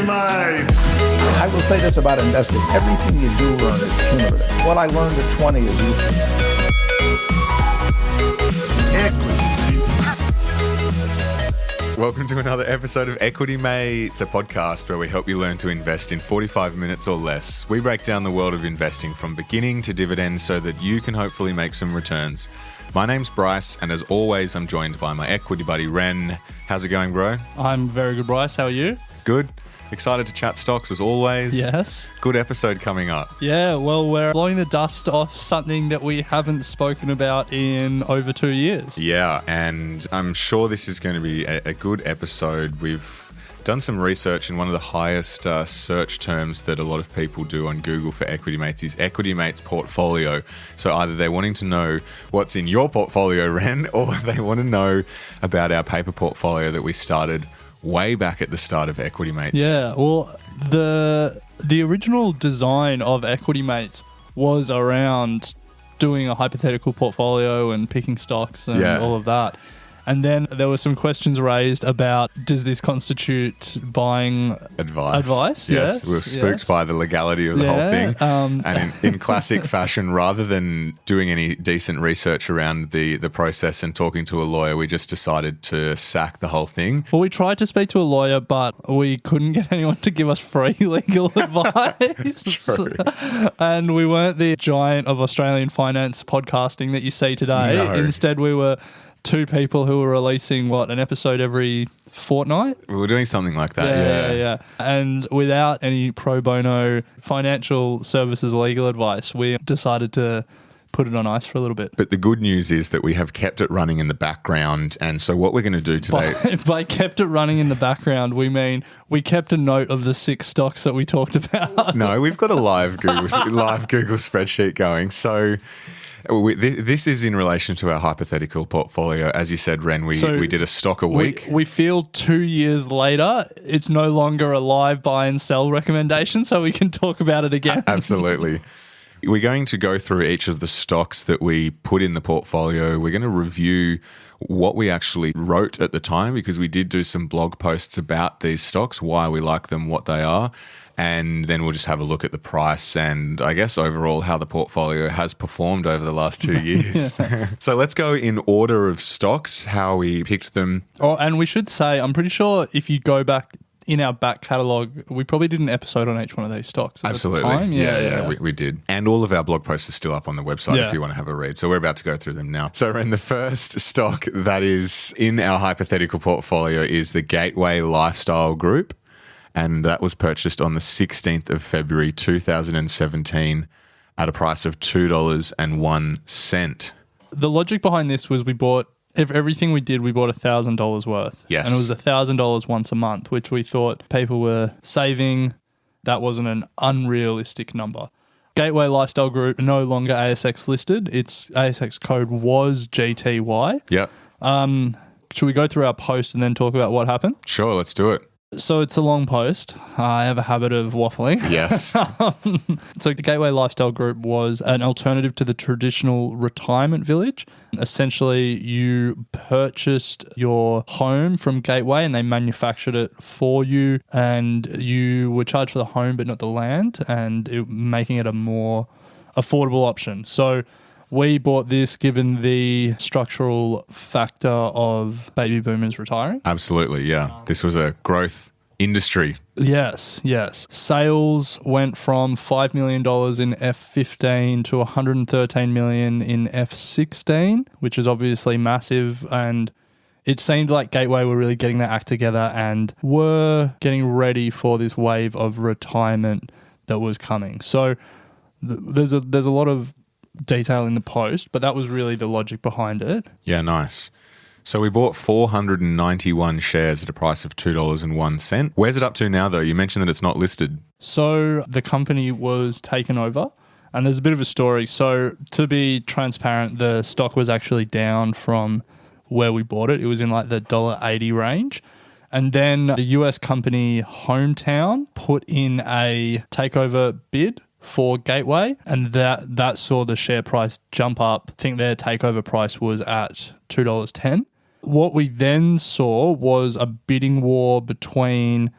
mate. I will say this about investing. Everything you do learn is cumulative. What I learned at 20 is useful. Welcome to another episode of Equity Mates, a podcast where we help you learn to invest in 45 minutes or less. We break down the world of investing from beginning to dividends so that you can hopefully make some returns. My name's Bryce, and as always, I'm joined by my equity buddy, Ren. How's it going, bro? I'm very good, Bryce. How are you? Good. Excited to chat stocks as always. Yes. Good episode coming up. Yeah, well, we're blowing the dust off something that we haven't spoken about in over 2 years. Yeah, and I'm sure this is going to be a good episode. We've done some research, and one of the highest search terms that a lot of people do on Google for Equity Mates is Equity Mates portfolio. So either they're wanting to know what's in your portfolio, Ren, or they want to know about our paper portfolio that we started way back at the start of Equity Mates. Yeah, well, the original design of Equity Mates was around doing a hypothetical portfolio and picking stocks and all of that. And then there were some questions raised about, does this constitute buying advice? Yes. We were spooked by the legality of the whole thing. And in classic fashion, rather than doing any decent research around the process and talking to a lawyer, we just decided to sack the whole thing. Well, we tried to speak to a lawyer, but we couldn't get anyone to give us free legal advice. True. And we weren't the giant of Australian finance podcasting that you see today. No. Instead, we were two people who were releasing, an episode every fortnight? We were doing something like that, Yeah. And without any pro bono financial services legal advice, we decided to put it on ice for a little bit. But the good news is that we have kept it running in the background. And so what we're going to do today... By kept it running in the background, we mean we kept a note of the 6 stocks that we talked about. No, we've got a live Google spreadsheet going. So... This is in relation to our hypothetical portfolio. As you said, Ren, we did a stock a week. We feel 2 years later, it's no longer a live buy and sell recommendation, so we can talk about it again. Absolutely. We're going to go through each of the stocks that we put in the portfolio. We're going to review what we actually wrote at the time, because we did do some blog posts about these stocks, why we like them, what they are. And then we'll just have a look at the price and I guess overall how the portfolio has performed over the last 2 years. So let's go in order of stocks, how we picked them. Oh, and we should say, I'm pretty sure if you go back in our back catalogue, we probably did an episode on each one of these stocks. Absolutely. At the time. Yeah, we did. And all of our blog posts are still up on the website if you want to have a read. So we're about to go through them now. So Ren, the first stock that is in our hypothetical portfolio is the Gateway Lifestyle Group. And that was purchased on the 16th of February 2017 at a price of $2.01. The logic behind this was we bought everything we did, we bought $1,000 worth. Yes. And it was $1,000 once a month, which we thought people were saving. That wasn't an unrealistic number. Gateway Lifestyle Group, no longer ASX listed. Its ASX code was GTY. Yep. Should we go through our post and then talk about what happened? Sure, let's do it. So it's a long post. I have a habit of waffling. Yes. So the Gateway Lifestyle Group was an alternative to the traditional retirement village. Essentially, you purchased your home from Gateway and they manufactured it for you, and you were charged for the home but not the land, and making it a more affordable option. So we bought this given the structural factor of baby boomers retiring. Absolutely, yeah. This was a growth industry. Yes. Sales went from $5 million in F15 to $113 million in F16, which is obviously massive, and it seemed like Gateway were really getting their act together and were getting ready for this wave of retirement that was coming. So there's a lot of detail in the post, but that was really the logic behind it. Yeah, nice. So we bought 491 shares at a price of $2.01. Where's it up to now, though? You mentioned that it's not listed. So the company was taken over, and there's a bit of a story. So to be transparent, the stock was actually down from where we bought it. It was in like the $1.80 range. And then the US company Hometown put in a takeover bid for Gateway, and that saw the share price jump up. I think their takeover price was at $2.10. What we then saw was a bidding war between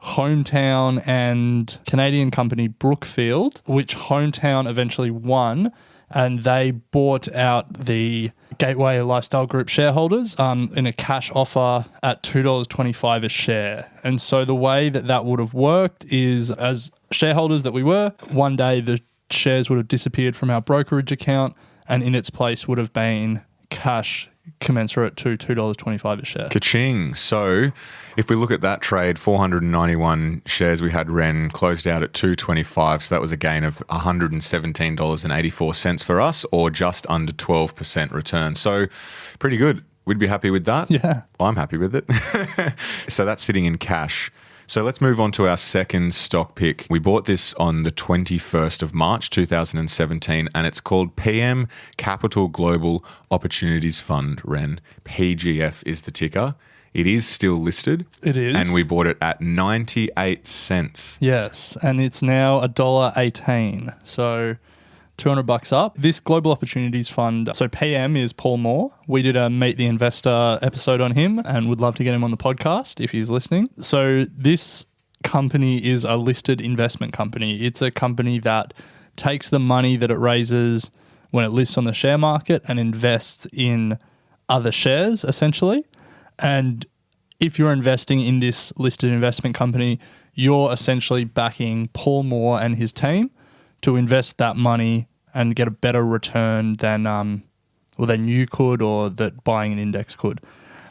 Hometown and Canadian company Brookfield, which Hometown eventually won, and they bought out the Gateway Lifestyle Group shareholders in a cash offer at $2.25 a share. And so the way that would have worked is, as shareholders that we were, one day the shares would have disappeared from our brokerage account, and in its place would have been cash commensurate to $2.25 a share. Ka-ching. So if we look at that trade, 491 shares we had, Ren, closed out at $2.25. So that was a gain of $117.84 for us, or just under 12% return. So pretty good. We'd be happy with that. Yeah. I'm happy with it. So that's sitting in cash. So let's move on to our second stock pick. We bought this on the 21st of March 2017, and it's called PM Capital Global Opportunities Fund, Ren. PGF is the ticker. It is still listed. It is. And we bought it at 98 cents. Yes, and it's now $1.18. So $200 up. This Global Opportunities Fund, so PM is Paul Moore. We did a Meet the Investor episode on him and would love to get him on the podcast if he's listening. So this company is a listed investment company. It's a company that takes the money that it raises when it lists on the share market and invests in other shares, essentially. And if you're investing in this listed investment company, you're essentially backing Paul Moore and his team to invest that money and get a better return than you could, or that buying an index could.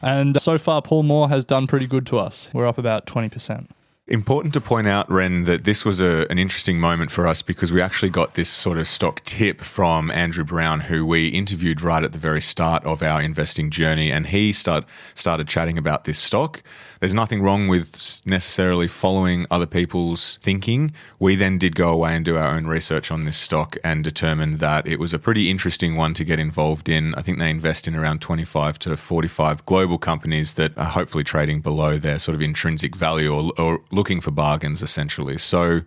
And so far, Paul Moore has done pretty good to us. We're up about 20%. Important to point out, Ren, that this was an interesting moment for us because we actually got this sort of stock tip from Andrew Brown, who we interviewed right at the very start of our investing journey, and he started chatting about this stock. There's nothing wrong with necessarily following other people's thinking. We then did go away and do our own research on this stock and determined that it was a pretty interesting one to get involved in. I think they invest in around 25 to 45 global companies that are hopefully trading below their sort of intrinsic value, or looking for bargains, essentially. So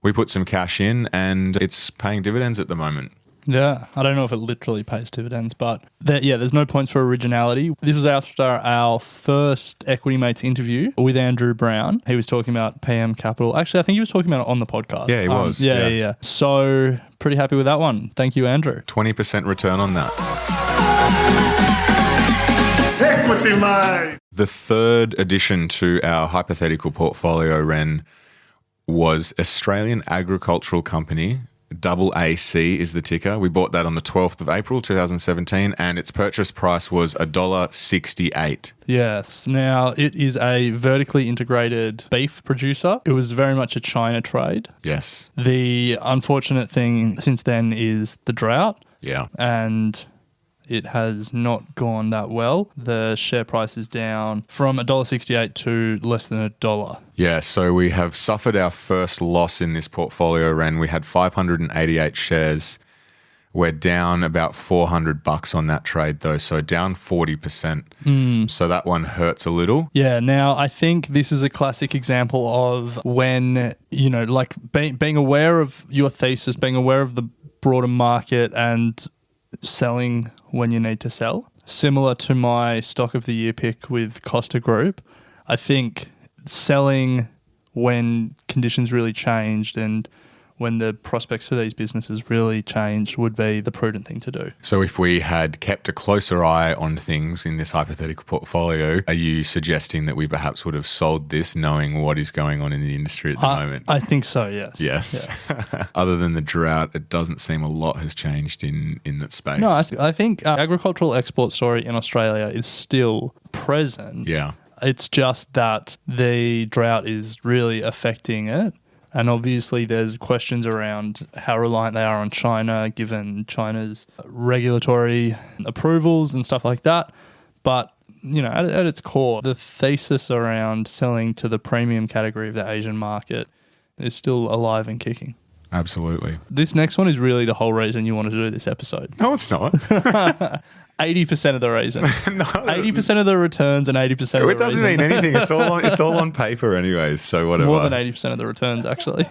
we put some cash in and it's paying dividends at the moment. Yeah, I don't know if it literally pays dividends, but there's no points for originality. This was after our first Equity Mates interview with Andrew Brown. He was talking about PM Capital. Actually, I think he was talking about it on the podcast. Yeah, he was. Yeah. So pretty happy with that one. Thank you, Andrew. 20% return on that. Equity Mate. The third addition to our hypothetical portfolio, Ren, was Australian Agricultural Company. AAC is the ticker. We bought that on the 12th of April 2017, and its purchase price was $1.68. Yes. Now, it is a vertically integrated beef producer. It was very much a China trade. Yes. The unfortunate thing since then is the drought. Yeah. And it has not gone that well. The share price is down from $1.68 to less than $1. Yeah, so we have suffered our first loss in this portfolio, Ren. We had 588 shares. We're down about $400 on that trade, though, so down 40%. So that one hurts a little. Yeah, now I think this is a classic example of when, like being aware of your thesis, being aware of the broader market and selling when you need to sell. Similar to my stock of the year pick with Costa Group, I think selling when conditions really changed and when the prospects for these businesses really changed would be the prudent thing to do. So if we had kept a closer eye on things in this hypothetical portfolio, are you suggesting that we perhaps would have sold this knowing what is going on in the industry at the moment? I think so, yes. Yes. Yeah. Other than the drought, it doesn't seem a lot has changed in that space. No, I think agricultural export story in Australia is still present. Yeah. It's just that the drought is really affecting it. And obviously there's questions around how reliant they are on China, given China's regulatory approvals and stuff like that. But, at its core, the thesis around selling to the premium category of the Asian market is still alive and kicking. Absolutely. This next one is really the whole reason you wanted to do this episode. No, it's not. 80% of the reason. No. 80% of the returns and 80% of the reason. It doesn't mean anything. It's all on paper anyways, so whatever. More than 80% of the returns, actually.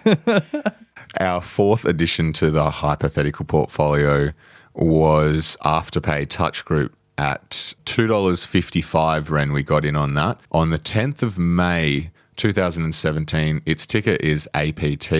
Our fourth addition to the hypothetical portfolio was Afterpay Touch Group at $2.55, Ren. We got in on that. On the 10th of May 2017. Its ticker is APT,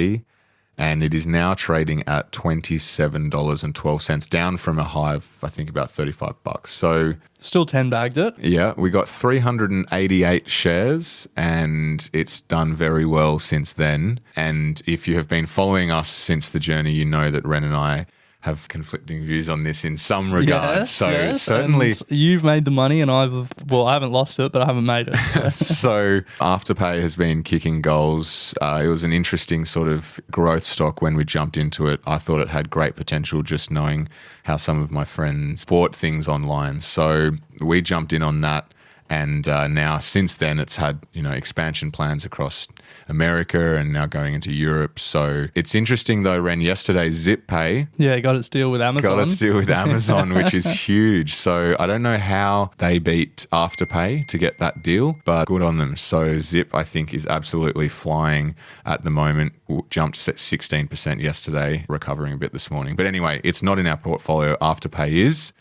and it is now trading at $27.12, down from a high of, I think, about $35. So Still 10 bagged it. yeah, we got 388 shares, and it's done very well since then. And if you have been following us since the journey, you know that Ren and I have conflicting views on this in some regards. Certainly, and you've made the money, and I haven't lost it, but I haven't made it. So Afterpay has been kicking goals. It was an interesting sort of growth stock when we jumped into it. I thought it had great potential, just knowing how some of my friends bought things online. So we jumped in on that. And now, since then, it's had expansion plans across America and now going into Europe. So it's interesting, though, Ren. Yesterday, ZipPay got its deal with Amazon. Which is huge. So I don't know how they beat Afterpay to get that deal, but good on them. So Zip, I think, is absolutely flying at the moment. Jumped 16% yesterday, recovering a bit this morning. But anyway, it's not in our portfolio. Afterpay is.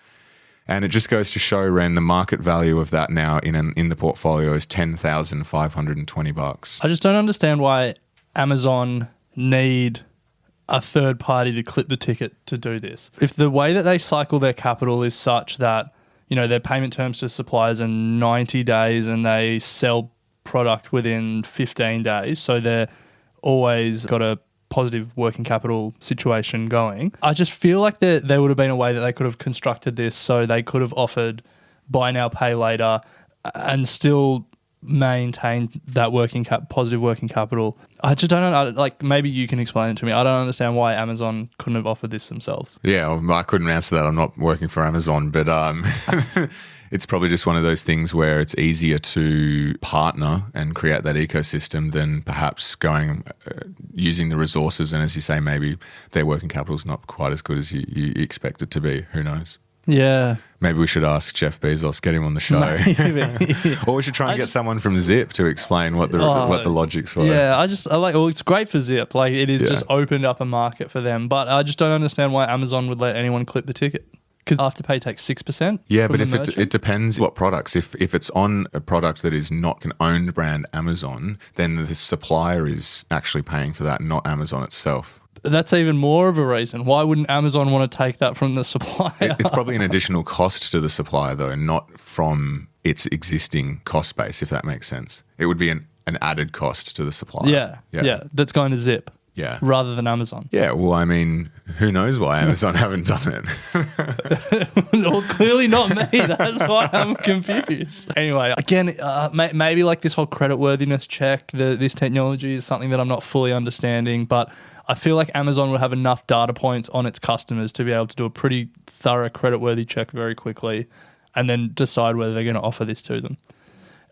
And it just goes to show, Ren, the market value of that now in the portfolio is $10,520. I just don't understand why Amazon need a third party to clip the ticket to do this. If the way that they cycle their capital is such that, their payment terms to suppliers are 90 days and they sell product within 15 days, so they're always got a positive working capital situation going. I just feel like there would have been a way that they could have constructed this so they could have offered buy now, pay later and still maintain that positive working capital. I just don't know. Maybe you can explain it to me. I don't understand why Amazon couldn't have offered this themselves. Yeah, I couldn't answer that. I'm not working for Amazon, but it's probably just one of those things where it's easier to partner and create that ecosystem than perhaps going using the resources. And as you say, maybe their working capital is not quite as good as you expect it to be. Who knows? Yeah. Maybe we should ask Jeff Bezos, get him on the show. Or we should try and get someone from Zip to explain what the logic's for. Yeah, it's great for Zip. It is just opened up a market for them. But I just don't understand why Amazon would let anyone clip the ticket. Because Afterpay takes 6%. Yeah, but if it depends what products. If it's on a product that is not an owned brand Amazon, then the supplier is actually paying for that, not Amazon itself. That's even more of a reason. Why wouldn't Amazon want to take that from the supplier? It's probably an additional cost to the supplier, though, not from its existing cost base, if that makes sense. It would be an added cost to the supplier. Yeah. That's going to Zip. Yeah. Rather than Amazon. Yeah, well, I mean, who knows why Amazon haven't done it? Well, clearly not me. That's why I'm confused. Anyway, again, maybe this whole creditworthiness check, this technology is something that I'm not fully understanding, but I feel like Amazon would have enough data points on its customers to be able to do a pretty thorough creditworthy check very quickly and then decide whether they're going to offer this to them.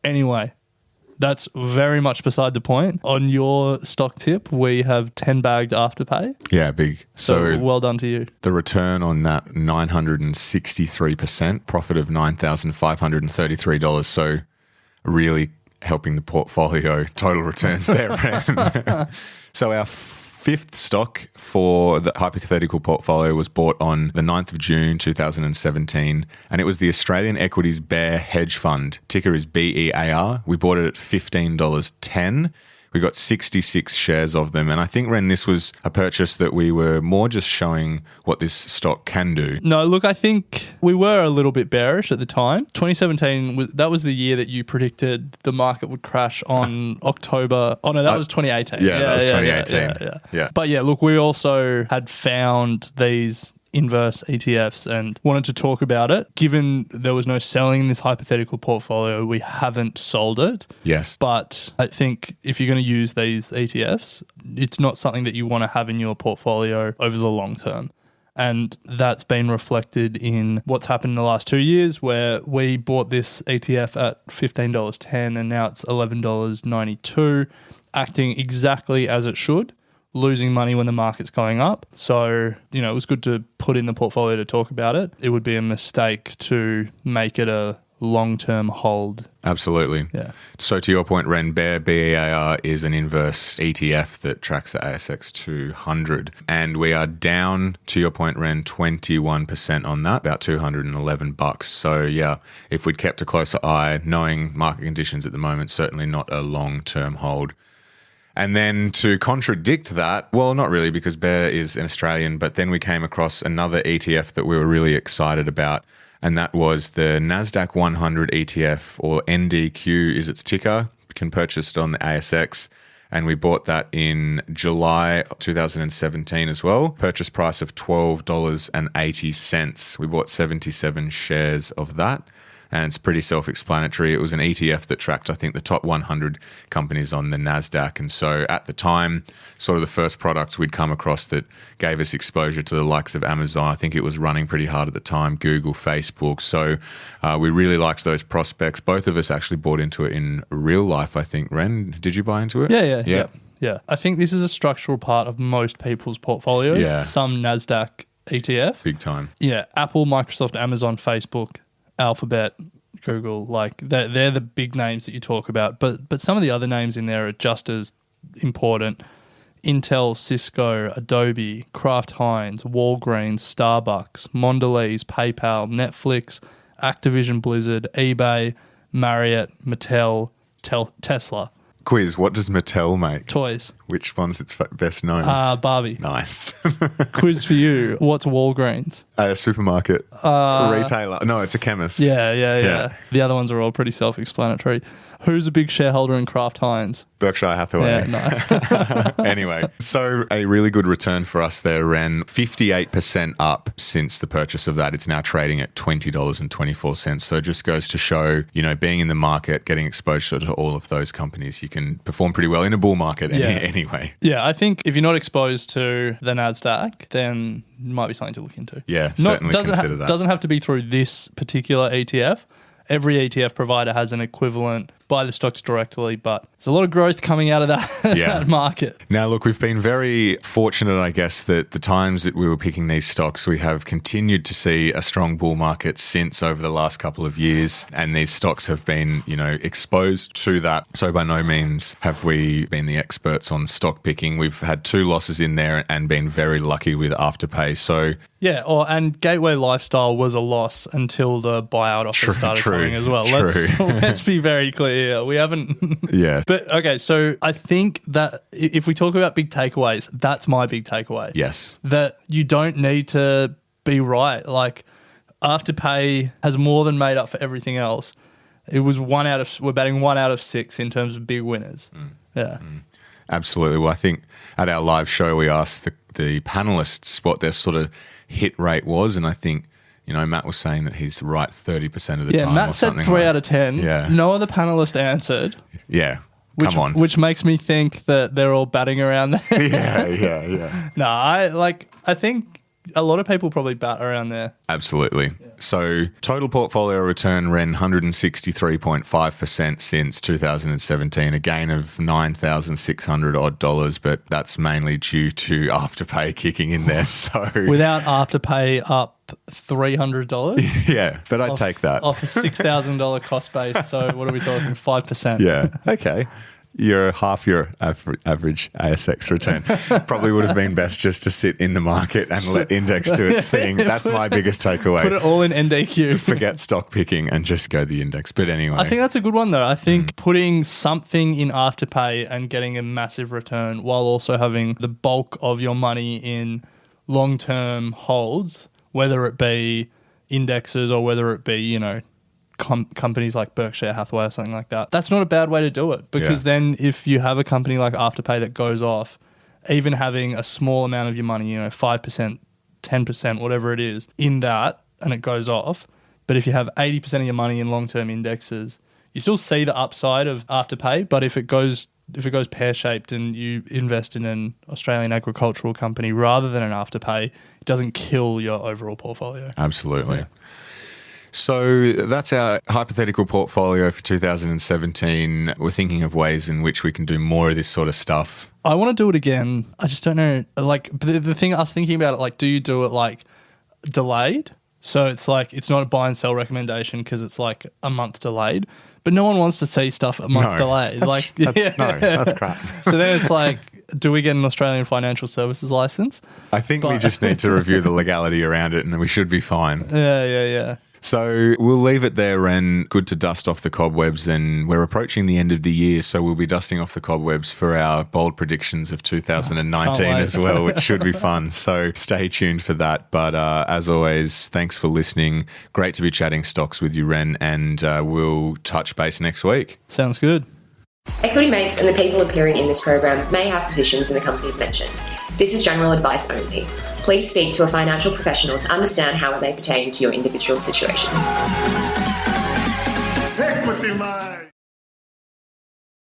Anyway, that's very much beside the point. On your stock tip, we have 10 bagged Afterpay. Yeah, big. So well done to you. The return on that, 963%, profit of $9,533. So really helping the portfolio total returns there, Ren. So our fifth stock for the Hypothetical portfolio was bought on the 9th of June 2017, and it was the Australian Equities Bear Hedge Fund. Ticker is BEAR. We bought it at $15.10. We got 66 shares of them, and I think, Ren, this was a purchase that we were more just showing what this stock can do. No, look, I think we were a little bit bearish at the time. 2017, that was the year that you predicted the market would crash on October. Oh, no, that was 2018. Yeah, that was 2018. Yeah. But yeah, look, we also had found these inverse ETFs and wanted to talk about it. Given there was no selling in this hypothetical portfolio, we haven't sold it. Yes. But I think if you're going to use these ETFs, it's not something that you want to have in your portfolio over the long term. And that's been reflected in what's happened in the last 2 years, where we bought this ETF at $15.10 and now it's $11.92, acting exactly as it should, losing money when the market's going up. So, it was good to put in the portfolio to talk about it. It would be a mistake to make it a long-term hold. Absolutely. Yeah. So to your point, Ren, BEAR is an inverse ETF that tracks the ASX 200. And we are down, to your point, Ren, 21% on that, about $211. So yeah, if we'd kept a closer eye, knowing market conditions at the moment, certainly not a long-term hold. And then to contradict that, well, not really, because Bear is an Australian, but then we came across another ETF that we were really excited about, and that was the NASDAQ 100 ETF, or NDQ is its ticker. You can purchase it on the ASX, and we bought that in July 2017 as well. Purchase price of $12.80. We bought 77 shares of that. And it's pretty self-explanatory. It was an ETF that tracked, I think, the top 100 companies on the NASDAQ. And so at the time, sort of the first product we'd come across that gave us exposure to the likes of Amazon. I think it was running pretty hard at the time, Google, Facebook. So we really liked those prospects. Both of us actually bought into it in real life, I think. Ren, did you buy into it? Yeah. I think this is a structural part of most people's portfolios. Yeah. Some NASDAQ ETF. Big time. Yeah. Apple, Microsoft, Amazon, Facebook, Alphabet, Google, like they're the big names that you talk about. But some of the other names in there are just as important. Intel, Cisco, Adobe, Kraft Heinz, Walgreens, Starbucks, Mondelez, PayPal, Netflix, Activision Blizzard, eBay, Marriott, Mattel, Tesla. Quiz, what does Mattel make? Toys. Which one's its best known? Barbie. Nice. Quiz for you. What's Walgreens? A supermarket. Retailer. No, it's a chemist. Yeah. The other ones are all pretty self-explanatory. Who's a big shareholder in Kraft Heinz? Berkshire Hathaway. Yeah, nice. Anyway, so a really good return for us there, Ren. 58% up since the purchase of that. It's now trading at $20.24. So it just goes to show, being in the market, getting exposure to all of those companies, you can perform pretty well in a bull market anyway. Yeah, I think if you're not exposed to the NASDAQ, then it might be something to look into. Yeah, certainly consider that. Doesn't have to be through this particular ETF. Every ETF provider has an equivalent. Buy the stocks directly, but there's a lot of growth coming out of that market. Now, look, we've been very fortunate, I guess, that the times that we were picking these stocks, we have continued to see a strong bull market since over the last couple of years, and these stocks have been, exposed to that. So by no means have we been the experts on stock picking. We've had 2 losses in there and been very lucky with Afterpay. So yeah, and Gateway Lifestyle was a loss until the buyout offer started coming as well. Let's be very clear. We haven't. Yeah. But okay, so I think that if we talk about big takeaways, that's my big takeaway. Yes. That you don't need to be right. Like Afterpay has more than made up for everything else. It was we're batting 1 out of 6 in terms of big winners. Yeah. Absolutely. Well, I think at our live show, we asked the panelists what their sort of hit rate was. And I think, Matt was saying that he's right 30% of the time. Yeah, Matt said 3 out of 10. Yeah. No other panelist answered. Yeah. Come on. Which makes me think that they're all batting around there. Yeah. No, I think a lot of people probably bat around there. Absolutely. Yeah. So total portfolio return, Ren, 163.5% since 2017, a gain of $9,600 odd dollars, but that's mainly due to Afterpay kicking in there. So without Afterpay up $300. Yeah, but I'd take that off a $6,000 cost base. So what are we talking? 5%. Yeah. Okay. You're half your average ASX return. Probably would have been best just to sit in the market and let index do its thing. That's my biggest takeaway. Put it all in NDQ. Forget stock picking and just go the index. But anyway. I think that's a good one though. I think putting something in Afterpay and getting a massive return while also having the bulk of your money in long-term holds, whether it be indexes or whether it be, companies like Berkshire Hathaway or something like that. That's not a bad way to do it because then if you have a company like Afterpay that goes off, even having a small amount of your money, 5%, 10%, whatever it is, in that and it goes off, but if you have 80% of your money in long-term indexes, you still see the upside of Afterpay, but if it goes pear-shaped and you invest in an Australian agricultural company rather than an Afterpay, it doesn't kill your overall portfolio. Absolutely. Yeah. So that's our hypothetical portfolio for 2017. We're thinking of ways in which we can do more of this sort of stuff. I want to do it again. I just don't know. Like the thing I was thinking about it, like, do you do it like delayed So it's like, it's not a buy and sell recommendation because it's like a month delayed. But no one wants to see stuff a month delayed. That's crap. So then it's like, do we get an Australian financial services license? I think we just need to review the legality around it and we should be fine. Yeah. So we'll leave it there, Ren. Good to dust off the cobwebs, and we're approaching the end of the year, so we'll be dusting off the cobwebs for our bold predictions of 2019 as well, which should be fun. So stay tuned for that. But as always, thanks for listening. Great to be chatting stocks with you, Ren, and we'll touch base next week. Sounds good. Equity Mates and the people appearing in this program may have positions in the companies mentioned. This is general advice only. Please speak to a financial professional to understand how it may pertain to your individual situation. Equity Mates.